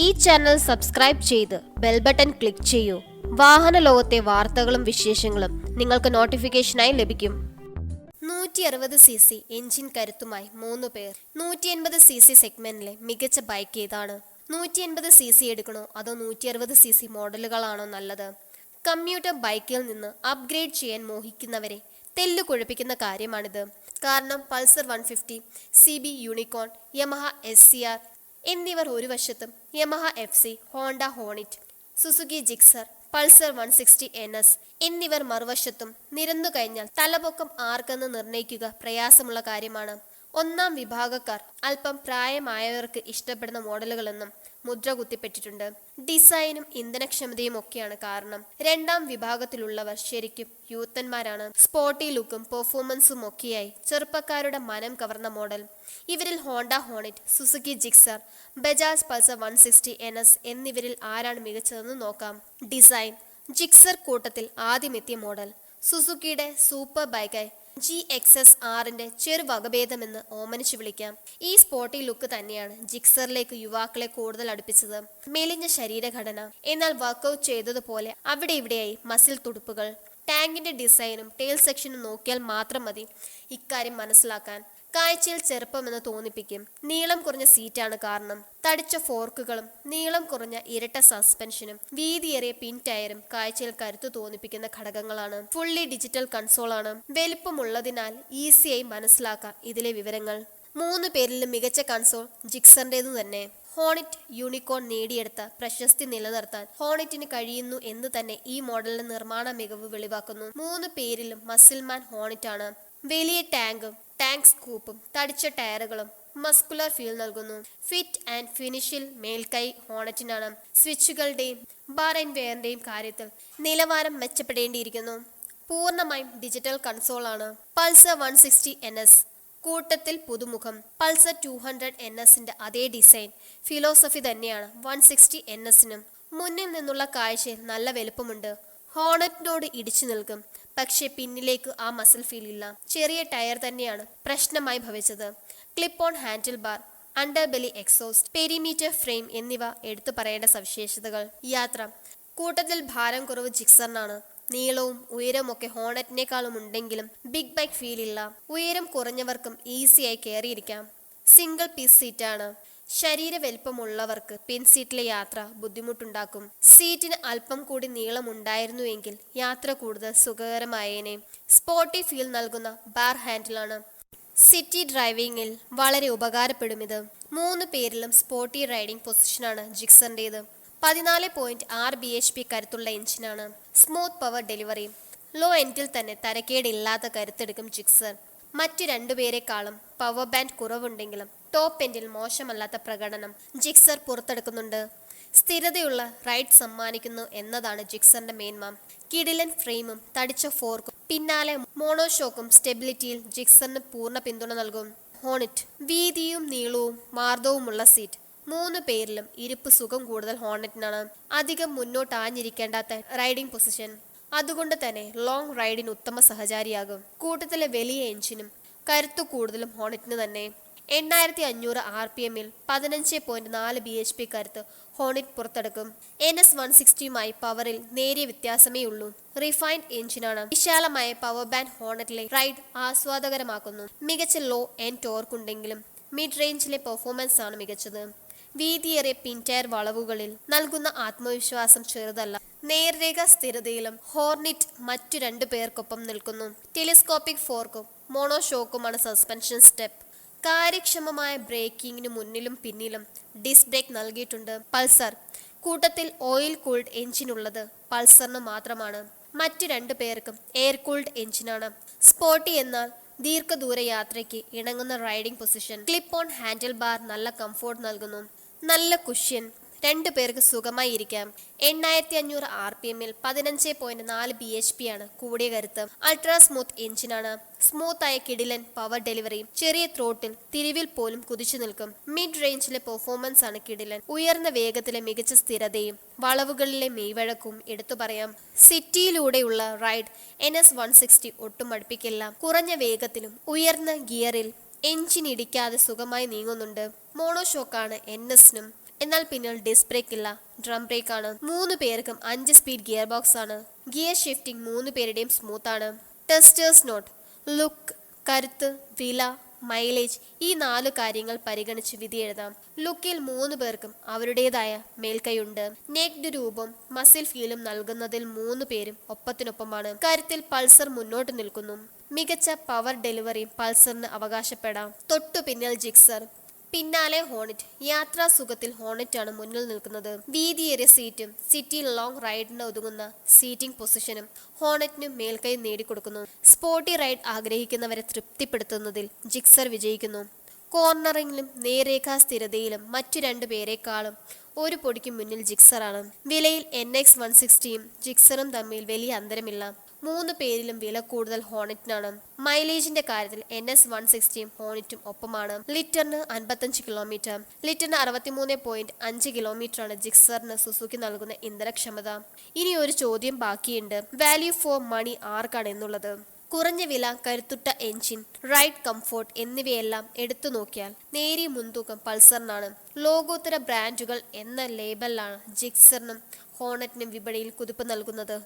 ഈ channel subscribe ചെയ്ത് bell button click ചെയ്യൂ. വാഹന ലോകത്തെ വാർത്തകളും വിശേഷങ്ങളും നിങ്ങൾക്ക് നോട്ടിഫിക്കേഷനായി ലഭിക്കും. 160cc എഞ്ചിൻ കരുത്തുമായി 3 പേർ. 180cc സെഗ്മെന്റിലെ മികച്ച ബൈക്ക് ഏതാണ്? 180cc എടുക്കണോ അതോ 160cc മോഡലുകളാണോ നല്ലത്? കമ്മ്യൂട്ടർ ബൈക്കിൽ നിന്ന് അപ്ഗ്രേഡ് ചെയ്യാൻ മോഹിക്കുന്നവരെ തെല്ലു കുഴപ്പിക്കുന്ന കാര്യമാണിത്. കാരണം Pulsar 150, CB unicorn, Yamaha SCR എന്നിവർ ഒരു വശത്തും Yamaha FC, Honda Hornet, Suzuki Gixxer, Pulsar 160 NS എന്നിവർ മറുവശത്തും നിരന്നു കഴിഞ്ഞാൽ തലപൊക്കം ആർക്കെന്ന് നിർണയിക്കുക പ്രയാസമുള്ള കാര്യമാണ്. ഒന്നാം വിഭാഗക്കാർ അല്പം പ്രായമായവർക്ക് ഇഷ്ടപ്പെടുന്ന മോഡലുകളെന്നും മുദ്ര കുത്തിപ്പെട്ടിട്ടുണ്ട്. ഡിസൈനും ഇന്ധനക്ഷമതയും ഒക്കെയാണ് കാരണം. രണ്ടാം വിഭാഗത്തിലുള്ളവർ ശരിക്കും യൂത്തന്മാരാണ്. സ്പോർട്ടി ലുക്കും പെർഫോമൻസും ഒക്കെയായി ചെറുപ്പക്കാരുടെ മനം കവർന്ന മോഡൽ. ഇവരിൽ Honda Hornet, Suzuki Gixxer, Bajaj Pulsar 160 NS എന്നിവരിൽ ആരാണ് മികച്ചതെന്ന് നോക്കാം. ഡിസൈൻ: ജിക്സർ കൂട്ടത്തിൽ ആദ്യമെത്തിയ മോഡൽ. സുസുക്കിയുടെ സൂപ്പർ ബൈക്കായി GXS-Rന്റെ ചെറുവകഭേദമെന്ന് ഓമനിച്ചു വിളിക്കാം. ഈ സ്പോർട്ടി ലുക്ക് തന്നെയാണ് ജിക്സറിലേക്ക് യുവാക്കളെ കൂടുതൽ അടുപ്പിച്ചത്. മെലിഞ്ഞ ശരീരഘടന, എന്നാൽ വർക്കൗട്ട് ചെയ്തതുപോലെ അവിടെ ഇവിടെയായി മസിൽ തുടുപ്പുകൾ. ടാങ്കിന്റെ ഡിസൈനും ടെയിൽ സെക്ഷനും നോക്കിയാൽ മാത്രം മതി ഇക്കാര്യം മനസ്സിലാക്കാൻ. കാഴ്ചയിൽ ചെറുപ്പമെന്ന് തോന്നിപ്പിക്കും. നീളം കുറഞ്ഞ സീറ്റാണ് കാരണം. തടിച്ച ഫോർക്കുകളും നീളം കുറഞ്ഞ ഇരട്ട സസ്പെൻഷനും വീതിയേറിയ പിൻ ടയറും കാഴ്ചയിൽ കരുത്തു തോന്നിപ്പിക്കുന്ന ഘടകങ്ങളാണ്. Fully digital കൺസോളാണ്. വലുപ്പമുള്ളതിനാൽ ഈസിയായി മനസ്സിലാക്കാം ഇതിലെ വിവരങ്ങൾ. 3 പേരിലും മികച്ച കൺസോൾ ജിക്സറിന്റേതു തന്നെ. ഹോണിറ്റ് യൂണിക്കോൺ നേടിയെടുത്ത പ്രശസ്തി നിലനിർത്താൻ ഹോണിറ്റിന് കഴിയുന്നു എന്ന് തന്നെ ഈ മോഡലിന്റെ നിർമ്മാണ മികവ് വെളിവാക്കുന്നു. 3 പേരിലും മസിൽമാൻ ഹോണിറ്റ് ആണ്. വലിയ ടാങ്കും ടാങ്ക് സ്കൂപ്പും തടിച്ച ടയറുകളും മസ്കുലർ ഫീൽ നൽകുന്നു. ഫിറ്റ് ആൻഡ് ഫിനിഷിൽ മേൽക്കൈ ഹോണറ്റിനാണ്. സ്വിച്ചുകളുടെയും ബാർ ആൻഡ് വെയറിന്റെയും കാര്യത്തിൽ നിലവാരം മെച്ചപ്പെടേണ്ടിയിരിക്കുന്നു. പൂർണ്ണമായും ഡിജിറ്റൽ കൺസോളാണ്. പൾസർ 160 NS കൂട്ടത്തിൽ പുതുമുഖം. പൾസർ 200 NSന്റെ അതേ ഡിസൈൻ ഫിലോസഫി തന്നെയാണ് 160 NSനും. മുന്നിൽ നിന്നുള്ള കാഴ്ചയിൽ നല്ല വലുപ്പമുണ്ട്. ഹോണറ്റിനോട് ഇടിച്ചു നിൽക്കും. പക്ഷെ പിന്നിലേക്ക് ആ മസിൽ ഫീൽ ഇല്ല. ചെറിയ ടയർ തന്നെയാണ് പ്രശ്നമായി ഭവിച്ചത്. Clip on handle bar, underbelly exhaust, perimeter frame എന്നിവ എടുത്തു പറയേണ്ട സവിശേഷതകൾ. യാത്ര: കൂട്ടത്തിൽ ഭാരം കുറവ് ജിക്സറിനാണ്. നീളവും ഉയരവും ഒക്കെ ഹോണറ്റിനേക്കാളും ഉണ്ടെങ്കിലും ബിഗ് ബൈക്ക് ഫീൽ ഇല്ല. ഉയരം കുറഞ്ഞവർക്കും ഈസിയായി കയറിയിരിക്കാം. സിംഗിൾ പീസ് സീറ്റാണ്. ശരീര വലിപ്പമുള്ളവർക്ക് പിൻസീറ്റിലെ യാത്ര ബുദ്ധിമുട്ടുണ്ടാക്കും. സീറ്റിന് അല്പം കൂടി നീളമുണ്ടായിരുന്നുവെങ്കിൽ യാത്ര കൂടുതൽ സുഖകരമായേനെ. സ്പോർട്ടി ഫീൽ നൽകുന്ന ബാർ ഹാൻഡിലാണ്. സിറ്റി ഡ്രൈവിംഗിൽ വളരെ ഉപകാരപ്പെടും ഇത്. 3 പേരിലും സ്പോർട്ടി റൈഡിംഗ് പൊസിഷനാണ് ജിക്സറിൻ്റേത്. 14.6 bhp കരുത്തുള്ള എഞ്ചിനാണ്. Smooth power delivery. ലോ എൻഡിൽ തന്നെ തരക്കേടില്ലാത്ത കരുത്തെടുക്കും ജിക്സർ. മറ്റു 2 പേരെക്കാളും പവർ ബാൻഡ് കുറവുണ്ടെങ്കിലും ടോപ്പ് എൻഡിൽ മോശമല്ലാത്ത പ്രകടനം ജിക്സർ പുറത്തെടുക്കുന്നുണ്ട്. സ്ഥിരതയുള്ള റൈഡ് സമ്മാനിക്കുന്നു എന്നതാണ് ജിക്സറിന്റെ മേന്മ. കിടിലൻ ഫ്രെയിമും തടിച്ച ഫോർക്കും പിന്നാലെ മോണോഷോക്കും സ്റ്റെബിലിറ്റിയിൽ ജിക്സറിന് പൂർണ്ണ പിന്തുണ നൽകും. ഹോണിറ്റ്: വീതിയും നീളവും മാർദ്ദവുമുള്ള സീറ്റ്. 3 പേരിലും ഇരിപ്പ് സുഖം കൂടുതൽ ഹോണറ്റിനാണ്. അധികം മുന്നോട്ട് ആഞ്ഞിരിക്കേണ്ടാത്ത റൈഡിംഗ് പൊസിഷൻ. അതുകൊണ്ട് തന്നെ ലോങ് റൈഡിന് ഉത്തമ സഹചാരിയാകും. കൂട്ടത്തിലെ വലിയ എഞ്ചിനും കരുത്തു കൂടുതലും ഹോണിറ്റിന് തന്നെ. 8500 RPMൽ 15.4 bhp കരുത്ത് ഹോണിറ്റ് പുറത്തെടുക്കും. NS160യുമായി പവറിൽ നേരിയ വ്യത്യാസമേ ഉള്ളൂ. റിഫൈൻഡ് എഞ്ചിനാണ്. വിശാലമായ പവർ ബാൻഡ് ഹോണറ്റിലെ റൈഡ് ആസ്വാദകരമാക്കുന്നു. മികച്ച ലോ എൻഡ് ടോർക്ക് ഉണ്ടെങ്കിലും മിഡ് റേഞ്ചിലെ പെർഫോമൻസ് ആണ് മികച്ചത്. വീതിയേറിയ പിൻ ടയർ വളവുകളിൽ നൽകുന്ന ആത്മവിശ്വാസം ചെറുതല്ല. നേർരേഖ സ്ഥിരതയിലും ഹോർണിറ്റ് മറ്റു 2 പേർക്കൊപ്പം നിൽക്കുന്നു. ടെലിസ്കോപ്പിക് ഫോർക്കും മോണോഷോക്കുമാണ് സസ്പെൻഷൻ സ്റ്റെപ്പ്. കാര്യക്ഷമമായ ബ്രേക്കിങ്ങിന് മുന്നിലും പിന്നിലും ഡിസ്ക് ബ്രേക്ക് നൽകിയിട്ടുണ്ട്. പൾസർ: കൂട്ടത്തിൽ ഓയിൽ കൂൾഡ് എഞ്ചിനുള്ളത് പൾസറിന് മാത്രമാണ്. മറ്റു 2 പേർക്കും എയർ കൂൾഡ് എഞ്ചിനാണ്. സ്പോർട്ടി എന്നാൽ ദീർഘദൂര യാത്രയ്ക്ക് ഇണങ്ങുന്ന riding position. Clip on handle bar നല്ല കംഫോർട്ട് നൽകുന്നു. നല്ല കുഷ്യൻ. 2 പേർക്ക് സുഖമായി ഇരിക്കാം. 8500 RPMൽ 15.4 bhp ആണ് കൂടിയ കരുത്ത്. അൾട്രാ സ്മൂത്ത് എഞ്ചിനാണ്. സ്മൂത്തായ കിടിലൻ പവർ ഡെലിവറി. ചെറിയ ത്രോട്ടിൽ തിരിവിൽ പോലും കുതിച്ചു നിൽക്കും. മിഡ് റേഞ്ചിലെ പെർഫോമൻസ് ആണ് കിടിലൻ. ഉയർന്ന വേഗത്തിലെ മികച്ച സ്ഥിരതയും വളവുകളിലെ മെയ്വഴക്കവും എടുത്തു പറയാം. സിറ്റിയിലൂടെയുള്ള റൈഡ് NS160 ഒട്ടും അടുപ്പിക്കില്ല. കുറഞ്ഞ വേഗത്തിലും ഉയർന്ന ഗിയറിൽ എഞ്ചിൻ ഇടിക്കാതെ സുഖമായി നീങ്ങുന്നുണ്ട്. മോണോഷോക്കാണ് NSനും. എന്നാൽ പിന്നിൽ ഡിസ്ക് ബ്രേക്ക് ഇല്ല, ഡ്രം ബ്രേക്ക് ആണ്. 3 പേർക്കും 5 സ്പീഡ് ഗിയർ ബോക്സ് ആണ്. ഗിയർ ഷിഫ്റ്റിംഗ് 3 പേരുടെയും സ്മൂത്ത് ആണ്. ടെസ്റ്റേഴ്സ് നോട്ട്: ലുക്ക്, കരുത്ത്, വില, മൈലേജ് ഈ 4 കാര്യങ്ങൾ പരിഗണിച്ച് വിധി എഴുതാം. ലുക്കിൽ 3 പേർക്കും അവരുടേതായ മേൽക്കൈയുണ്ട്. നെക്ഡ് രൂപം മസിൽ ഫീലും നൽകുന്നതിൽ 3 പേരും ഒപ്പത്തിനൊപ്പമാണ്. കരുത്തിൽ പൾസർ മുന്നോട്ട് നിൽക്കുന്നു. മികച്ച പവർ ഡെലിവറിയും പൾസറിന് അവകാശപ്പെടാം. തൊട്ടു പിന്നിൽ ജിക്സർ, പിന്നാലെ ഹോണറ്റ്. യാത്രാ സുഖത്തിൽ ഹോണറ്റ് ആണ് മുന്നിൽ നിൽക്കുന്നത്. വീതിയേറിയ സീറ്റും സിറ്റിയിൽ ലോങ് റൈഡിന് ഒതുങ്ങുന്ന സീറ്റിംഗ് പൊസിഷനും ഹോണറ്റിന് മേൽക്കൈ നേടിക്കൊടുക്കുന്നു. സ്പോർട്ടി റൈഡ് ആഗ്രഹിക്കുന്നവരെ തൃപ്തിപ്പെടുത്തുന്നതിൽ ജിക്സർ വിജയിക്കുന്നു. കോർണറിംഗിലും നേർരേഖാ സ്ഥിരതയിലും മറ്റു 2 പേരെക്കാളും ഒരു പൊടിക്ക് മുന്നിൽ ജിക്സറാണ്. വിലയിൽ NS160യും ജിക്സറും തമ്മിൽ വലിയ അന്തരമില്ല. 3 പേരിലും വില കൂടുതൽ ഹോണറ്റിനാണ്. മൈലേജിന്റെ കാര്യത്തിൽ NS160യും ഹോണറ്റും ഒപ്പമാണ്. ലിറ്ററിന് 55 കിലോമീറ്റർ, ലിറ്ററിന് 63.5 കിലോമീറ്ററാണ് ജിക്സറിന് സുസുക്കി നൽകുന്ന ഇന്ധനക്ഷമത. ഇനി ഒരു ചോദ്യം ബാക്കിയുണ്ട്, വാല്യൂ ഫോർ മണി ആർക്കാണ് എന്നുള്ളത്. കുറഞ്ഞ വില, കരുത്തുറ്റ എൻജിൻ, റൈഡ് കംഫോർട്ട് എന്നിവയെല്ലാം എടുത്തു നോക്കിയാൽ നേരിയ മുൻതൂക്കം പൾസറിനാണ്. ലോകോത്തര ബ്രാൻഡുകൾ എന്ന ലേബലിലാണ് ജിക്സറിനും ഹോണറ്റിനും വിപണിയിൽ കുതിപ്പ് നൽകുന്നത്.